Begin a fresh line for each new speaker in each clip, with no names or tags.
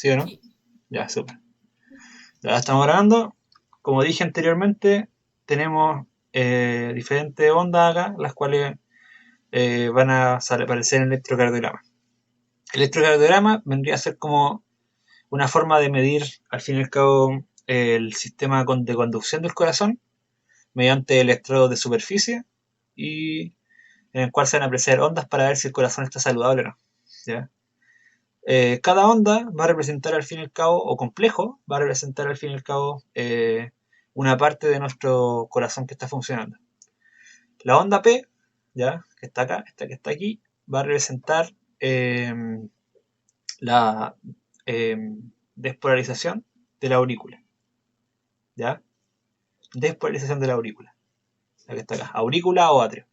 ¿Sí o no?
Sí.
Ya, súper. Ya estamos grabando. Como dije anteriormente, tenemos diferentes ondas acá, las cuales van a aparecer en el electrocardiograma. El electrocardiograma vendría a ser como una forma de medir, al fin y al cabo, el sistema de conducción del corazón mediante electrodos de superficie y en el cual se van a apreciar ondas para ver si el corazón está saludable o no. ¿Ya? Cada onda va a representar al fin y al cabo, o complejo, va a representar al fin y al cabo una parte de nuestro corazón que está funcionando. La onda P, ya, que está acá, esta que está aquí, va a representar eh, la eh, despolarización de la aurícula, ya, despolarización de la aurícula, la que está acá, aurícula o atrio.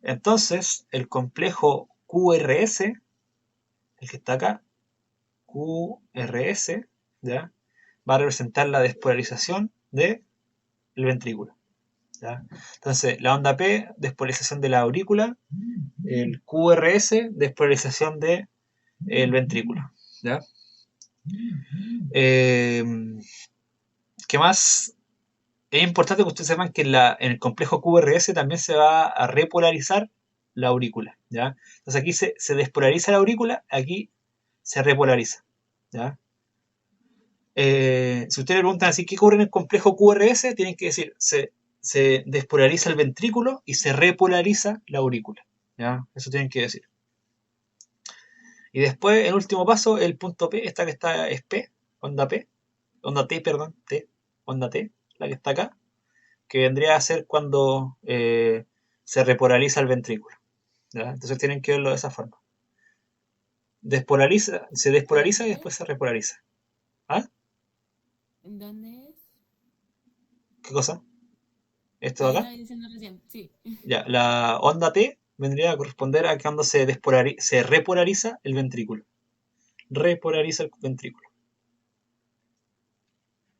Entonces, el complejo QRS, el que está acá, QRS, ¿ya? Va a representar la despolarización del ventrículo. ¿Ya? Entonces, la onda P, despolarización de la aurícula, el QRS, despolarización del ventrículo. ¿Ya? Eh, ¿Qué más? Es importante que ustedes sepan que en el complejo QRS también se va a repolarizar la aurícula. ¿Ya? Entonces aquí se despolariza la aurícula, aquí se repolariza. ¿Ya? Si ustedes le preguntan así, ¿qué ocurre en el complejo QRS? Tienen que decir, se despolariza el ventrículo y se repolariza la aurícula. ¿Ya? Eso tienen que decir. Y después, el último paso, el punto P, esta que está es P, onda T, perdón, T, onda T, la que está acá, que vendría a ser cuando se repolariza el ventrículo. ¿Ya? Entonces tienen que verlo de esa forma. Despolariza, se
¿Y
despolariza y
dónde es?
después se repolariza. ¿Ah?
¿En dónde es?
¿Qué cosa? ¿Esto
Lo
de
que
acá?
estaba diciendo recién, sí.
Ya, la onda T vendría a corresponder a cuando se repolariza el ventrículo. Repolariza el ventrículo.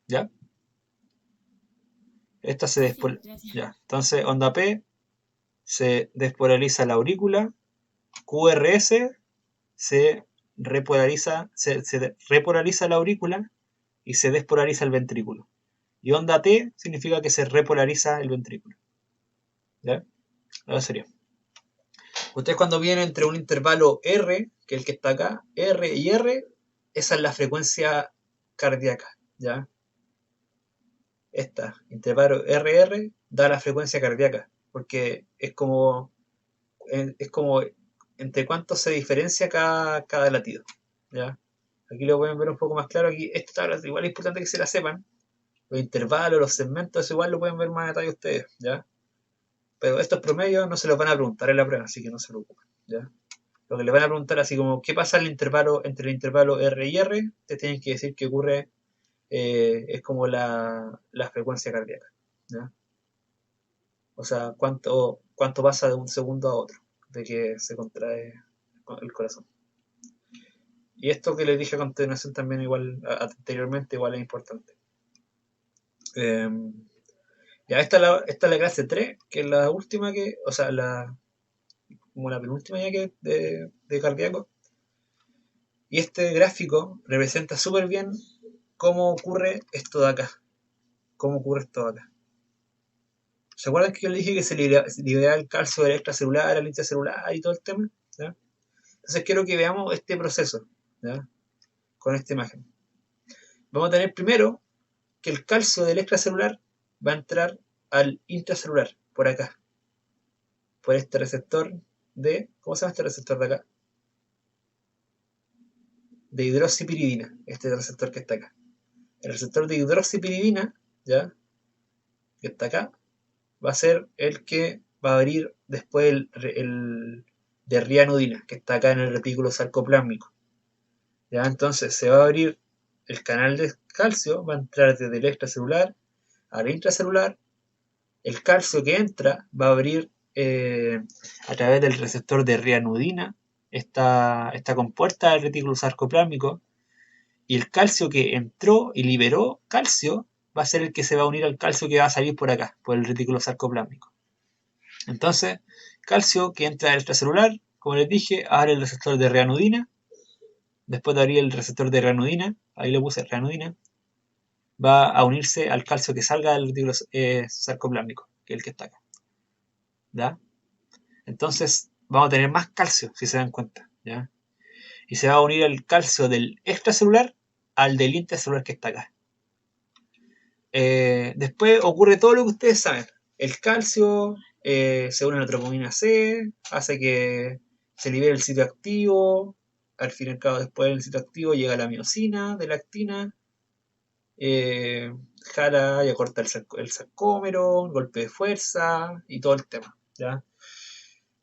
¿Ya? Esta se
Sí, sí,
despolariza.
gracias.
Ya. Entonces, onda P se despolariza la aurícula. QRS se se repolariza la aurícula y se despolariza el ventrículo. Y onda T significa que se repolariza el ventrículo. ¿Ya? Eso sería. Ustedes cuando vienen entre un intervalo R, que es el que está acá, R y R, esa es la frecuencia cardíaca, ¿ya? Esta, intervalo RR, da la frecuencia cardíaca, porque es como entre cuánto se diferencia cada latido, ¿ya? Aquí lo pueden ver un poco más claro, aquí esta tabla igual es importante que se la sepan, los intervalos, los segmentos, igual lo pueden ver más a detalle ustedes, ¿ya? Pero estos promedios no se los van a preguntar en la prueba, así que no se preocupen, ¿ya? Lo que le van a preguntar así como, ¿qué pasa entre el intervalo R y R? Te tienen que decir que ocurre, es como la frecuencia cardíaca. ¿Ya? O sea, cuánto pasa de un segundo a otro, de que se contrae el corazón. Y esto que les dije a continuación también igual, anteriormente, igual es importante. Eh, ya, esta es la clase 3 que es la última o sea, como la penúltima ya que de cardíaco. Y este gráfico representa súper bien cómo ocurre esto de acá. Cómo ocurre esto de acá. ¿Se acuerdan que yo les dije que se libera el calcio del extracelular al intracelular y todo el tema? ¿Ya? Entonces quiero que veamos este proceso, ¿ya? Con esta imagen. Vamos a tener primero que el calcio del extracelular va a entrar al intracelular, por acá, por este receptor ¿cómo se llama este receptor de acá? De hidroxipiridina, este receptor que está acá. El receptor de hidroxipiridina, ¿ya? Que está acá, va a ser el que va a abrir después el de rianodina, que está acá en el retículo sarcoplásmico. ¿Ya? Entonces se va a abrir el canal de calcio, va a entrar desde el extracelular al intracelular. El calcio que entra va a abrir a través del receptor de rianodina esta compuerta del retículo sarcoplásmico. Y el calcio que entró y liberó calcio va a ser el que se va a unir al calcio que va a salir por acá, por el retículo sarcoplásmico. Entonces, calcio que entra al extracelular, como les dije, abre el receptor de rianodina después de abrir el receptor de ranudina, ahí le puse ranudina, va a unirse al calcio que salga del retículo sarcoplásmico, que es el que está acá. ¿Ya? Entonces vamos a tener más calcio, si se dan cuenta. ¿Ya? Y se va a unir el calcio del extracelular al del intracelular que está acá. Después ocurre todo lo que ustedes saben. El calcio se une a la troponina C, hace que se libere el sitio activo. Al fin y al cabo, después del sitio activo llega la miosina de la actina, eh, jala y acorta el sarcómero, golpe de fuerza y todo el tema. ¿Ya?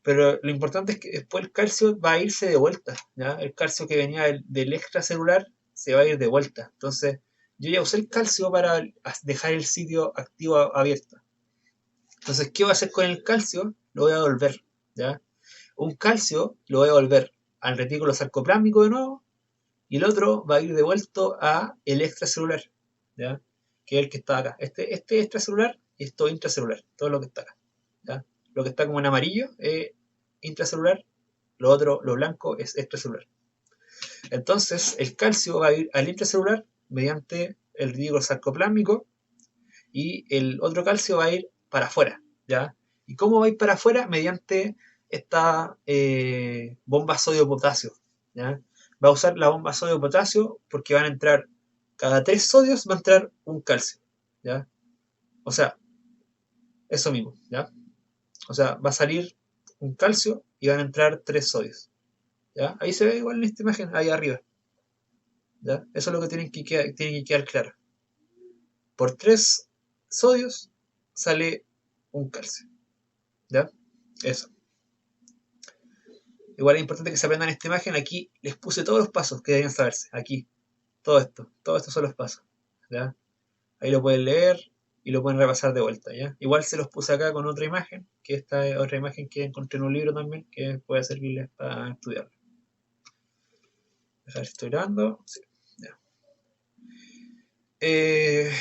Pero lo importante es que después el calcio va a irse de vuelta. ¿Ya? El calcio que venía del extracelular se va a ir de vuelta. Entonces, yo ya usé el calcio para dejar el sitio activo abierto. Entonces, ¿qué voy a hacer con el calcio? Lo voy a devolver. ¿Ya? Un calcio lo voy a devolver al retículo sarcoplásmico de nuevo y el otro va a ir devuelto a el extracelular. ¿Ya? Que es el que está acá. Este extracelular y esto intracelular. Todo lo que está acá. ¿Ya? Lo que está como en amarillo es intracelular, lo otro, lo blanco, es extracelular. Entonces, el calcio va a ir al intracelular mediante el retículo sarcoplásmico y el otro calcio va a ir para afuera, ¿ya? ¿Y cómo va a ir para afuera? Mediante esta bomba sodio-potasio, ¿ya? Va a usar la bomba sodio-potasio porque van a entrar, cada 3 sodios va a entrar un calcio, ¿ya? O sea, eso mismo, ¿ya? O sea, va a salir un calcio y van a entrar 3 sodios, ¿ya? Ahí se ve igual en esta imagen, ahí arriba, ¿ya? Eso es lo que tiene que quedar claro. Por 3 sodios sale un calcio, ¿ya? Eso. Igual es importante que se aprendan esta imagen. Aquí les puse todos los pasos que deben saberse. Aquí. Todo esto son los pasos, ¿ya? Ahí lo pueden leer y lo pueden repasar de vuelta, ¿ya? Igual se los puse acá con otra imagen, que esta es otra imagen que encontré en un libro también, que puede servirles para estudiarlo. Dejar estoy grabando. Sí, ya. Eh,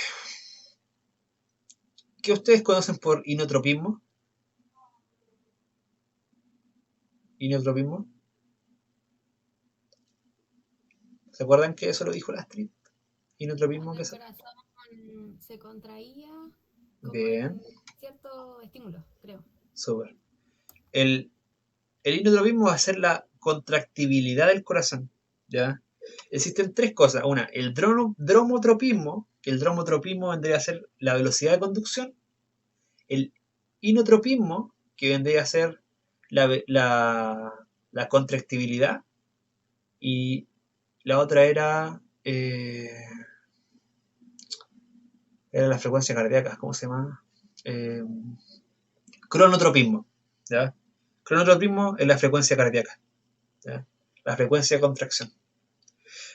¿Qué ustedes conocen por inotropismo? ¿Inotropismo? ¿Se acuerdan que eso lo dijo la Astrid? ¿Inotropismo
Cuando
qué
el
es?
corazón se contraía como
Bien,
en cierto estímulo, creo.
súper. El, el inotropismo va a ser la contractibilidad del corazón, ¿ya? Existen tres cosas. Una, el dromotropismo, que el dromotropismo vendría a ser la velocidad de conducción. El inotropismo, que vendría a ser la contractibilidad. Y la otra era la frecuencia cardíaca, ¿cómo se llama? Eh, cronotropismo, ¿ya? Cronotropismo es la frecuencia cardíaca, ¿ya? La frecuencia de contracción.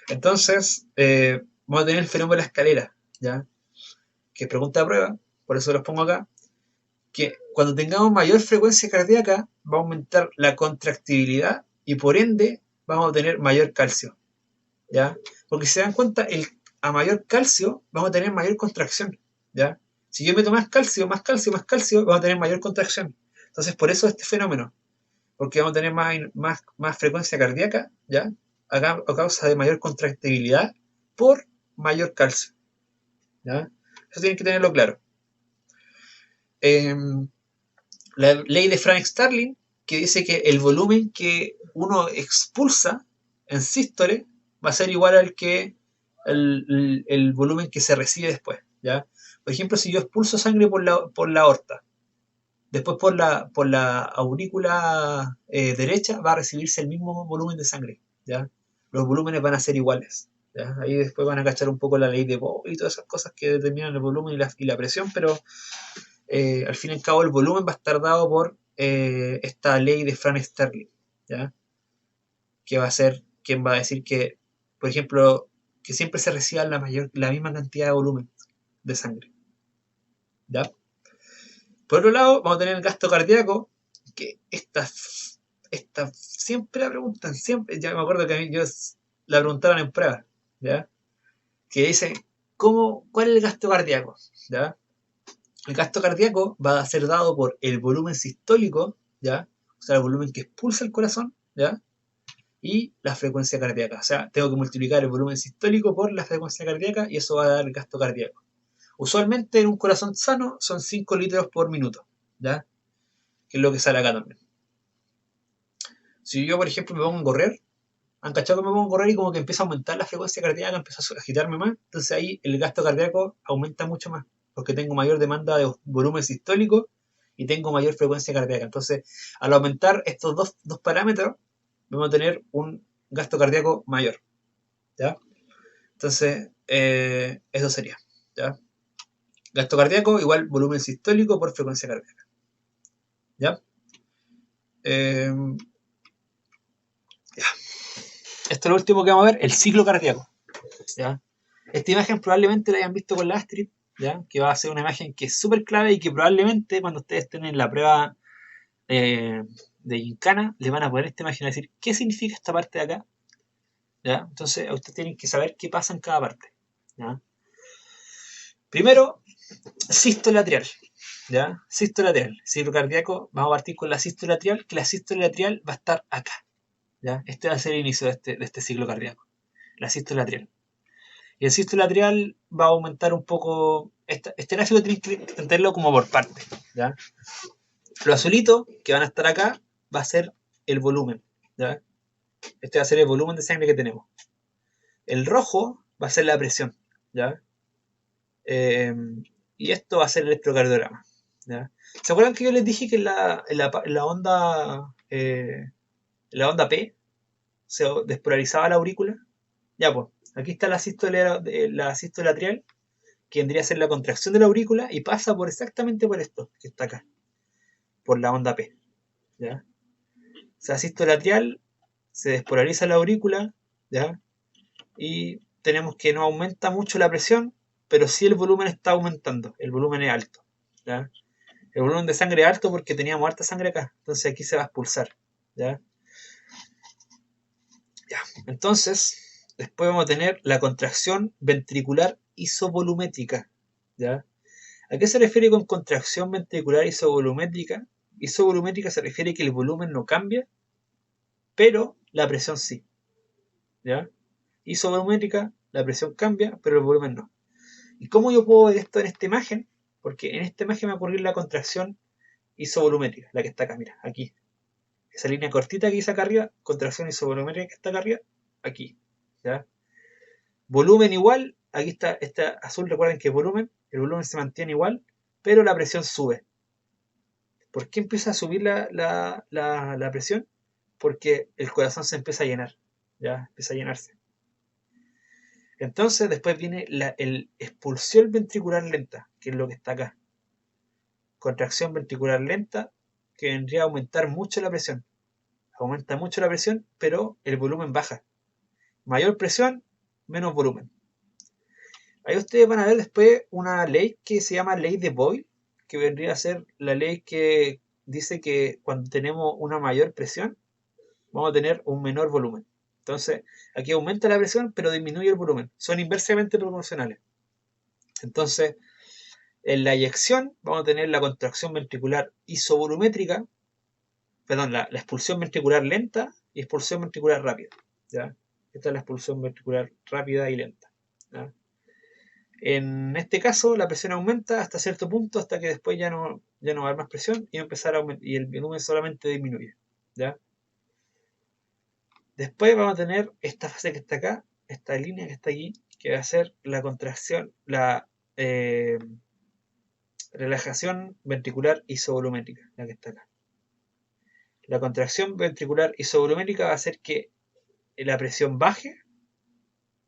Entonces, vamos a tener el fenómeno de la escalera, ¿ya? Que es pregunta de prueba, por eso los pongo acá, que cuando tengamos mayor frecuencia cardíaca va a aumentar la contractibilidad y por ende vamos a tener mayor calcio, ¿ya? Porque si se dan cuenta, a mayor calcio vamos a tener mayor contracción, ¿ya? Si yo meto más calcio, más calcio, más calcio, vamos a tener mayor contracción. Entonces, por eso este fenómeno, porque vamos a tener más frecuencia cardíaca, ¿ya? A causa de mayor contractibilidad por mayor calcio, ¿ya? Eso tienen que tenerlo claro. Eh, la ley de Frank Starling, que dice que el volumen que uno expulsa en sístole va a ser igual al que el volumen que se recibe después, ¿ya? Por ejemplo, si yo expulso sangre por la aorta, después por la aurícula derecha va a recibirse el mismo volumen de sangre, ¿ya? Los volúmenes van a ser iguales, ¿ya? Ahí después van a cachar un poco la ley de Bohr y todas esas cosas que determinan el volumen y la presión, pero al fin y al cabo el volumen va a estar dado por esta ley de Frank Starling, ¿ya? Que va a ser quien va a decir que, por ejemplo, que siempre se reciba la misma cantidad de volumen de sangre, ¿ya? Por otro lado, vamos a tener el gasto cardíaco, que esta siempre la preguntan, siempre, ya me acuerdo que a mí yo la preguntaron en prueba, ¿ya? Que dice, ¿cuál es el gasto cardíaco? ¿Ya? El gasto cardíaco va a ser dado por el volumen sistólico, ¿ya? O sea, el volumen que expulsa el corazón, ¿ya? y la frecuencia cardíaca. O sea, tengo que multiplicar el volumen sistólico por la frecuencia cardíaca y eso va a dar el gasto cardíaco. Usualmente en un corazón sano son 5 litros por minuto, ¿ya? Que es lo que sale acá también. Si yo, por ejemplo, me pongo a correr, han cachado que me pongo a correr y como que empieza a aumentar la frecuencia cardíaca, empieza a agitarme más, entonces ahí el gasto cardíaco aumenta mucho más, porque tengo mayor demanda de volumen sistólico y tengo mayor frecuencia cardíaca. Entonces, al aumentar estos dos parámetros, vamos a tener un gasto cardíaco mayor, ¿ya? Entonces, eso sería, ¿ya? Gasto cardíaco igual volumen sistólico por frecuencia cardíaca, ¿ya? Eh, ya. Esto es lo último que vamos a ver, el ciclo cardíaco, ¿ya? Esta imagen probablemente la hayan visto con la Astrid, ¿ya? Que va a ser una imagen que es súper clave y que probablemente cuando ustedes estén en la prueba de Gincana, le van a poner esta imagen y decir, ¿qué significa esta parte de acá? ¿Ya? Entonces, ustedes tienen que saber qué pasa en cada parte, ¿ya? Primero, sístole atrial, ¿ya? Sístole atrial, ciclo cardíaco, vamos a partir con la sístole atrial, que la sístole atrial va a estar acá, ¿ya? Este va a ser el inicio de este ciclo cardíaco, la sístole atrial. Y el sístole atrial va a aumentar un poco. Este gráfico tenéis que entenderlo como por partes, ¿ya? Lo azulito, que van a estar acá, va a ser el volumen, ¿ya? Este va a ser el volumen de sangre que tenemos. El rojo va a ser la presión, ¿ya? Eh, y esto va a ser el electrocardiograma, ¿ya? ¿Se acuerdan que yo les dije que la onda P se despolarizaba la aurícula? Ya, pues, aquí está la sístole atrial, que vendría a ser la contracción de la aurícula y pasa por exactamente por esto que está acá, por la onda P, ¿ya? Se asisto lateral, se despolariza la aurícula, ¿ya? Y tenemos que no aumenta mucho la presión, pero sí el volumen está aumentando, el volumen es alto, ¿ya? El volumen de sangre es alto porque teníamos harta sangre acá, entonces aquí se va a expulsar, ¿ya? Ya. Entonces, después vamos a tener la contracción ventricular isovolumétrica, ¿ya? ¿A qué se refiere con contracción ventricular isovolumétrica? Isovolumétrica se refiere a que el volumen no cambia, pero la presión sí, ¿ya? Isovolumétrica, la presión cambia, pero el volumen no. ¿Y cómo yo puedo ver esto en esta imagen? Porque en esta imagen me va a ocurrir la contracción isovolumétrica, la que está acá, mira, aquí. Esa línea cortita que dice acá arriba, contracción isovolumétrica que está acá arriba, aquí, ¿ya? Volumen igual, aquí está, esta azul, recuerden que es volumen, el volumen se mantiene igual, pero la presión sube. ¿Por qué empieza a subir la presión? Porque el corazón se empieza a llenar, ya empieza a llenarse. Entonces después viene el expulsión ventricular lenta, que es lo que está acá. Contracción ventricular lenta, que vendría a aumentar mucho la presión. Aumenta mucho la presión, pero el volumen baja. Mayor presión, menos volumen. Ahí ustedes van a ver después una ley que se llama ley de Boyle, que vendría a ser la ley que dice que cuando tenemos una mayor presión, vamos a tener un menor volumen. Entonces, aquí aumenta la presión, pero disminuye el volumen. Son inversamente proporcionales. Entonces, en la eyección vamos a tener la contracción ventricular isovolumétrica, perdón, la expulsión ventricular lenta y expulsión ventricular rápida, ¿ya? Esta es la expulsión ventricular rápida y lenta, ¿ya? En este caso, la presión aumenta hasta cierto punto, hasta que después ya no va a haber más presión y, y el volumen solamente disminuye, ¿ya? Después vamos a tener esta fase que está acá, esta línea que está aquí, que va a ser la contracción, la relajación ventricular isovolumétrica, la que está acá. La contracción ventricular isovolumétrica va a hacer que la presión baje,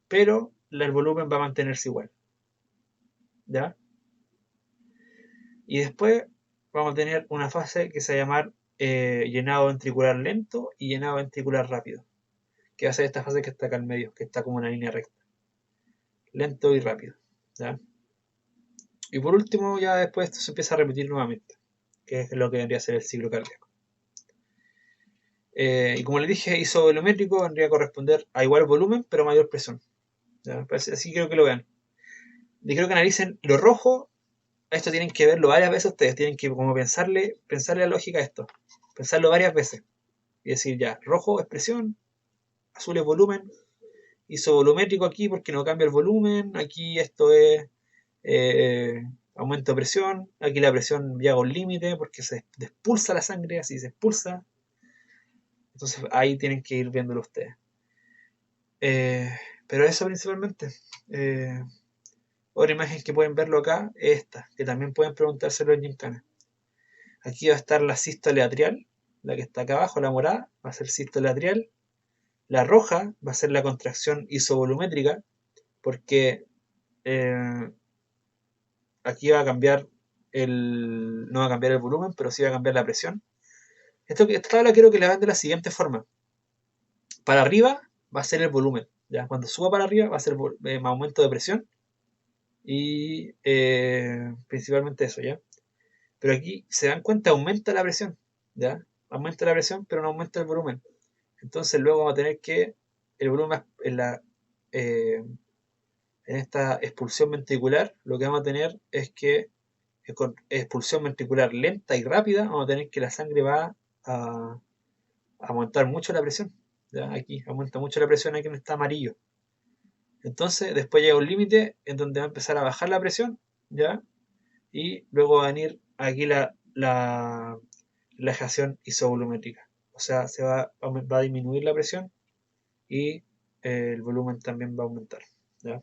pero el volumen va a mantenerse igual, ¿ya? Y después vamos a tener una fase que se va a llamar llenado ventricular lento y llenado ventricular rápido, que va a ser esta fase que está acá al medio, que está como una línea recta. Lento y rápido, ¿ya? Y por último, ya después esto se empieza a repetir nuevamente, que es lo que vendría a ser el ciclo cardíaco. Y como les dije, isovolumétrico vendría a corresponder a igual volumen, pero mayor presión, ¿ya? Así creo que lo vean. Y creo que analicen lo rojo. Esto tienen que verlo varias veces ustedes, tienen que como pensarle la lógica a esto, pensarlo varias veces y decir ya, rojo es presión, azul es volumen, isovolumétrico aquí porque no cambia el volumen, aquí esto es eh, aumento de presión, aquí la presión llega a un límite porque se expulsa la sangre, así se expulsa, entonces ahí tienen que ir viéndolo ustedes. Eh, pero eso principalmente. Eh, Otra imagen que pueden verlo acá es esta, que también pueden preguntárselo en Gincana. Aquí va a estar la sístole atrial, la que está acá abajo, la morada, va a ser sístole atrial. La roja va a ser la contracción isovolumétrica, porque eh, aquí va a cambiar no va a cambiar el volumen, pero sí va a cambiar la presión. Esta tabla quiero que la vean de la siguiente forma. Para arriba va a ser el volumen, ¿ya? Cuando suba para arriba va a ser aumento de presión y principalmente eso, ¿ya? Pero aquí se dan cuenta, aumenta la presión, ¿ya? Aumenta la presión, pero no aumenta el volumen. Entonces luego vamos a tener que el volumen eh, en esta expulsión ventricular, lo que vamos a tener es que con expulsión ventricular lenta y rápida, vamos a tener que la sangre va a aumentar mucho la presión. ¿Ya? Aquí aumenta mucho la presión, aquí no está amarillo. Entonces, después llega un límite en donde va a empezar a bajar la presión, ¿ya? Y luego va a venir aquí la relajación isovolumétrica. O sea, va a disminuir la presión y el volumen también va a aumentar. ¿Ya?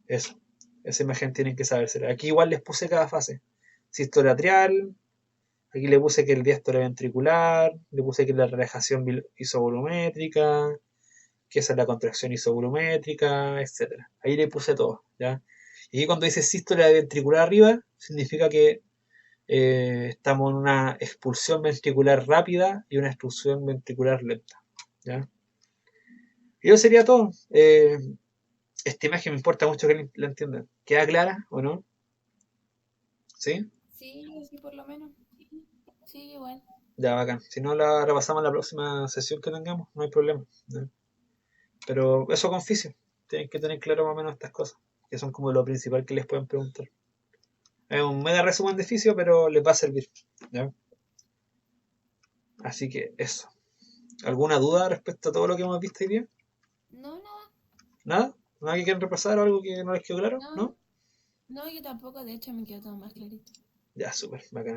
Eso. Esa imagen tienen que sabérsela. Aquí igual les puse cada fase. Sístole atrial, aquí le puse que el diástole ventricular, le puse que la relajación isovolumétrica, que esa es la contracción isovolumétrica, etcétera. Ahí le puse todo, ¿ya? Y aquí cuando dice sístole ventricular arriba, significa que estamos en una expulsión ventricular rápida y una expulsión ventricular lenta, ¿ya? Y eso sería todo. Esta imagen me importa mucho que la entiendan. ¿Queda clara o no? ¿Sí?
Sí, sí, por lo menos. Sí, igual.
Ya, bacán. Si no, la repasamos en la próxima sesión que tengamos, no hay problema, ¿ya? Pero eso con fisio. Tienen que tener claro más o menos estas cosas, que son como lo principal que les pueden preguntar. Es un mega resumen de fisio, pero les va a servir, ¿ya? Así que eso. ¿Alguna duda respecto a todo lo que hemos visto hoy día?
No, nada.
¿Nada? ¿Nada que quieran repasar o algo que no les quedó claro?
No,
¿No?
no, yo tampoco. De hecho, me quedó todo más clarito.
Ya, súper, bacán.